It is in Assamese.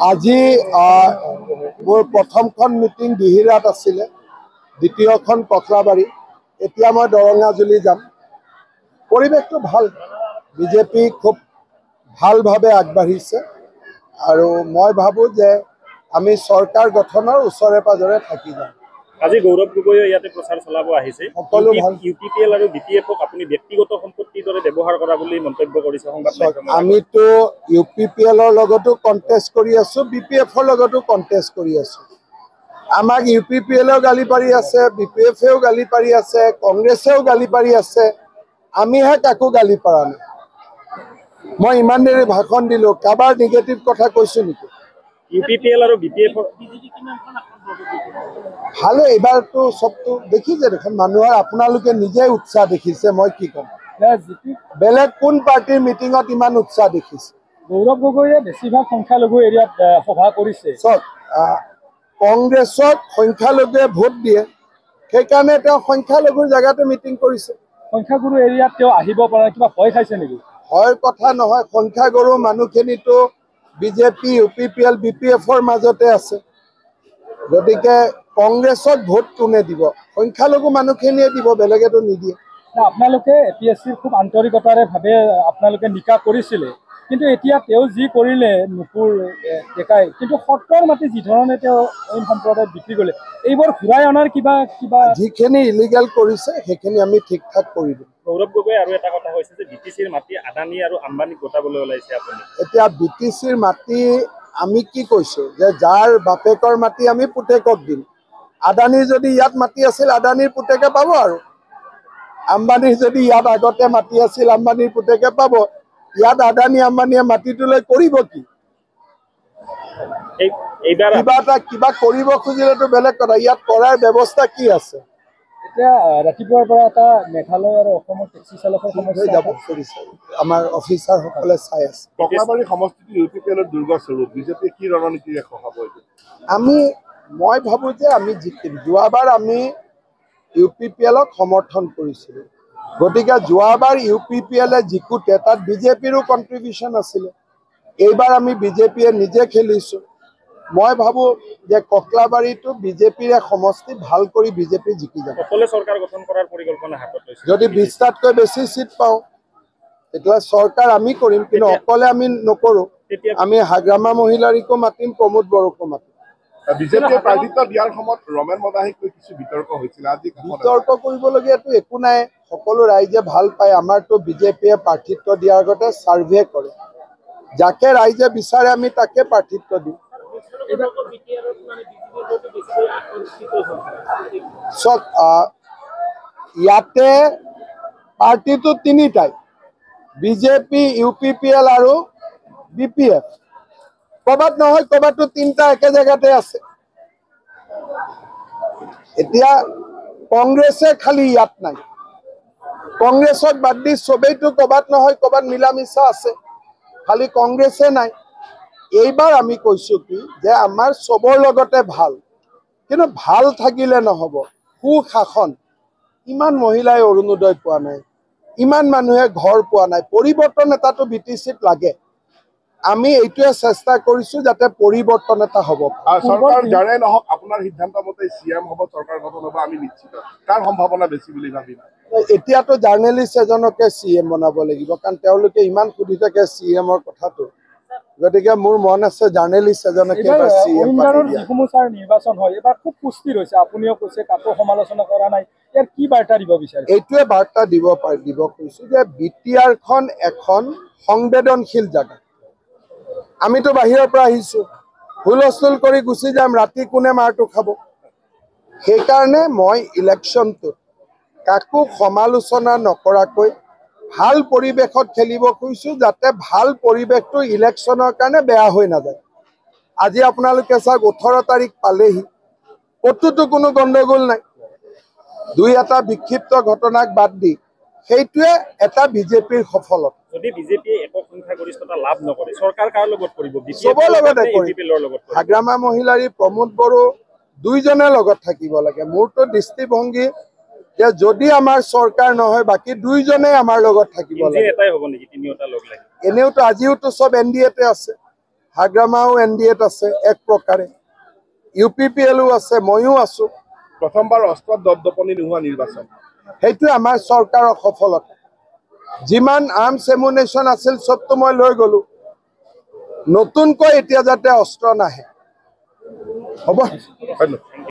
আজি মোৰ প্ৰথমখন মিটিং দিহিৰাত আছিলে, দ্বিতীয়খন ককলাবাৰী, এতিয়া মই দৰঙাজুলি যাম। পৰিৱেশটো ভাল, বিজেপি খুব ভালভাৱে আগবাঢ়িছে আৰু মই ভাবোঁ যে আমি চৰকাৰ গঠনৰ ওচৰে পাজৰে থাকি যাম। আজি গৌৰৱ গগৈয়ে ইয়াতে প্ৰচাৰ চলাব আহিছে। সকলো ভাল। UPPL আৰু BPF-ক আপুনি ব্যক্তিগত সম্পত্তিৰ দৰে ব্যৱহাৰ কৰা বুলি মন্তব্য কৰিছে সংবাদ মাধ্যমত। আমিতো UPPL-ৰ লগতো কণ্টেষ্ট কৰি আছোঁ, BPF-ৰ লগতো কণ্টেষ্ট কৰি আছোঁ। আমাক UPPL-ও গালি পাৰি আছে, BPF-এও গালি পাৰি আছে, কংগ্ৰেছেও গালি পাৰি আছে, আমিহে কাকো গালি পাৰা নাই। মই ইমান দেৰি ভাষণ দিলোঁ, কাৰোবাৰ নিগেটিভ কথা কৈছোঁ নেকি? UPPL আৰু BPF-ৰ ভালে, এইবাৰতো চবটো দেখিছে দেখোন, মানুহৰ আপোনালোকে নিজে উৎসাহ দেখিছে, মই কি ক'ম। বেলেগ কোন পাৰ্টিৰ মিটিঙত ইমান উৎসাহ দেখিছে? গৌৰৱ গগৈয়ে বেছিভাগ সংখ্যালঘু এৰিয়াত সভা কৰিছে। চব কংগ্ৰেছক সংখ্যালঘুৱে ভোট দিয়ে, সেইকাৰণে তেওঁ সংখ্যালঘুৰ জেগাতে মিটিং কৰিছে। সংখ্যাগুৰু এৰিয়াত তেওঁ আহিব পৰা কিবা ভয় খাইছে নেকি? হয় কথা নহয়, সংখ্যাগুৰু মানুহখিনিতো বিজেপি, UPPL, BPF-ৰ মাজতে আছে। গতিকে কংগ্ৰেছক ভোট কোনে দিব? সংখ্যালঘু মানুহখিনিয়ে দিব, বেলেগেতো নিদিয়ে। আপোনালোকে APSC-ৰ খুব আন্তৰিকতাৰে ভাৱে আপোনালোকে নিকা কৰিছিলে, কিন্তু এতিয়া তেওঁ যি কৰিলে নুপুৰ ডেকাই, কিন্তু সত্ৰৰ মাটি যি ধৰণে তেওঁ অইন সম্প্ৰদায়ত বিক্ৰী কৰিলে, এইবোৰ ঘূৰাই অনাৰ কিবা যিখিনি ইলিগেল কৰিছে সেইখিনি আমি ঠিক ঠাক কৰি দিম। গৌৰৱ গগৈ আৰু এটা কথা কৈছে যে BTC-ৰ মাটি আদানী আৰু আম্বানীক গোটাবলৈ ওলাইছে আপুনি। এতিয়া BTC-ৰ মাটি আমি কি কৈছোঁ যে যাৰ বাপেকৰ মাটি আমি পুতেকক দিম। আদানীৰ যদি ইয়াত মাটি আছিল, আদানীৰ পুতেকে পাব, আৰু আম্বানীৰ যদি ইয়াত আগতে মাটি আছিল, আম্বানীৰ পুতেকে পাব। ইয়াত আদানী আম্বানীয়ে মাটিটো লৈ কৰিব কি? কিবা কৰিব খুজিলেতো বেলেগ কথা, ইয়াত কৰাৰ ব্যৱস্থা কি আছে? এতিয়া ৰাতিপুৱাৰ পৰা এটা মেঘালয় আৰু অসমৰ টেক্সি চালকৰ সমস্যা যাব কৰিছে, আমাৰ অফিচাৰসকলে চাই আছে। ককলাবাৰী সমষ্টিটো UPPL-ৰ দুৰ্গ স্বৰূপ, বিজেপিয়ে কি ৰণনীতিৰে সহাব? মই ভাবোঁ যে আমি জিকিম। যোৱাবাৰ আমি UPPL-ক সমৰ্থন কৰিছিলোঁ, গতিকে যোৱাবাৰ UPPL-এ জিকোতে তাত বিজেপিৰো কণ্ট্ৰিবিউশ্যন আছিলে। এইবাৰ আমি বিজেপিয়ে নিজে খেলিছোঁ। মই ভাবোঁ যে ককলাবাৰীটো বিজেপিৰে সমষ্টি, ভাল কৰি বিজেপি জিকি যাব। সকলোৱে চৰকাৰ গঠন কৰাৰ পৰিকল্পনা হাতত লৈছে। যদি 20টাতকৈ বেছি চিট পাওঁ তেতিয়া চৰকাৰ আমি কৰিম, কিন্তু অকলে আমি নকৰোঁ। আমি হাগ্ৰামা মহিলাৰীকো মাতিম, প্ৰমোদ বড়োকো মাতিম। বিজেপিয়ে প্ৰাৰ্থিত্ব দিয়াৰ সময়ত ৰমেন মদাহীক লৈ কিছু বিতৰ্ক হৈছিল। আজি বিতৰ্ক কৰিবলগীয়াটো একো নাই, সকলো ৰাইজে ভাল পায়। আমাৰতো বিজেপিয়ে প্ৰাৰ্থিত্ব দিয়াৰ আগতে ছাৰ্ভে কৰে, যাকে ৰাইজে বিচাৰে আমি তাকে প্ৰাৰ্থিত্ব দিওঁ। চব ইয়াতে পাৰ্টিটো তিনিটাই, বিজেপি, UPPL আৰু BPF। ক'ৰবাত নহয় ক'ৰবাততো তিনিটা একে জেগাতে আছে। এতিয়া কংগ্ৰেছে খালি ইয়াত নাই, কংগ্ৰেছক বাদ দি চবেইতো ক'ৰবাত নহয় ক'ৰবাত মিলা মিছা আছে, খালি কংগ্ৰেছে নাই। এইবাৰ আমি কৈছোঁ কি যে আমাৰ চবৰ লগতে ভাল, কিন্তু ভাল থাকিলে নহ'ব, সুশাসন। ইমান মহিলাই অৰুণোদয় পোৱা নাই, ইমান মানুহে ঘৰ পোৱা নাই, পৰিৱৰ্তন এটাতো BTC-ত লাগে। আমি এইটোৱে চেষ্টা কৰিছোঁ যাতে পৰিৱৰ্তন এটা হ'ব। চৰকাৰ যাৰে নহওক আপোনাৰ সিদ্ধান্ত মতে CM হ'ব, চৰকাৰ গঠন হ'ব, আমি নিশ্চিত। কাৰ সম্ভাৱনা বেছি বুলি ভাবিম? এতিয়াতো জাৰ্নেলিষ্ট এজনকে CM বনাব লাগিব, কাৰণ তেওঁলোকে ইমান সুধি থাকে CM-ৰ কথাটো। গতিকে মোৰ মন আছে জাৰ্নেলিষ্ট এজনকে CM নিৰ্বাচন হয়, এবাৰ খুব সুস্থিৰ হৈছে। আপুনিও কৈছে কাকো সমালোচনা কৰা নাই, ইয়াৰ কি বাৰ্তা দিব বিচাৰে? এইটোৱে বাৰ্তা দিব কৈছোঁ যে BTR-খন এখন সংবেদনশীল জেগা। আমিতো বাহিৰৰ পৰা আহিছোঁ, হুলস্থুল কৰি গুচি যাম, ৰাতি কোনে মাৰটো খাব? সেইকাৰণে মই ইলেকশ্যনটোত কাকো সমালোচনা নকৰাকৈ ভাল পৰিৱেশত খেলিব খুজিছোঁ, যাতে ভাল পৰিৱেশটো ইলেকশ্যনৰ কাৰণে বেয়া হৈ নাযায়। আজি আপোনালোকে চাওক 18 তাৰিখ পালেহি, ক'তোতো কোনো গণ্ডগোল নাই। দুই এটা বিক্ষিপ্ত ঘটনাক বাদ দি সেইটোৱে এটা বিজেপিৰ সফলতা। যদি বিজেপিয়ে একক সংখ্যাগৰিষ্ঠতা লাভ নকৰে, চৰকাৰ কাৰ লগত কৰিব? চবৰ লগতে কৰিব। হাগ্ৰামা মহিলাৰী, প্ৰমোদ বড়ো দুইজনে লগত থাকিব লাগে। মোৰতো দৃষ্টিভংগী যে যদি আমাৰ চৰকাৰ নহয়, বাকী দুইজনে আমাৰ লগত থাকিব লাগে। এটাই হ'ব নেকি তিনিওটা লগ লাগি? এনেওতো আজিওতো চব NDA-তে আছে, হাগ্ৰামাও NDAত আছে এক প্ৰকাৰে, UPPLও আছে, ময়ো আছো। প্ৰথমবাৰ অস্ত্ৰত দপদপনি নোহোৱা নিৰ্বাচন, সেইটোৱে আমাৰ চৰকাৰৰ সফলতা। যিমান আৰ্মছ এমুনেশ্যন আছিল চবটো মই লৈ গলো, নতুনকৈ এতিয়া যাতে অস্ত্ৰ নাহে। হ'ব। ধন্যবাদ।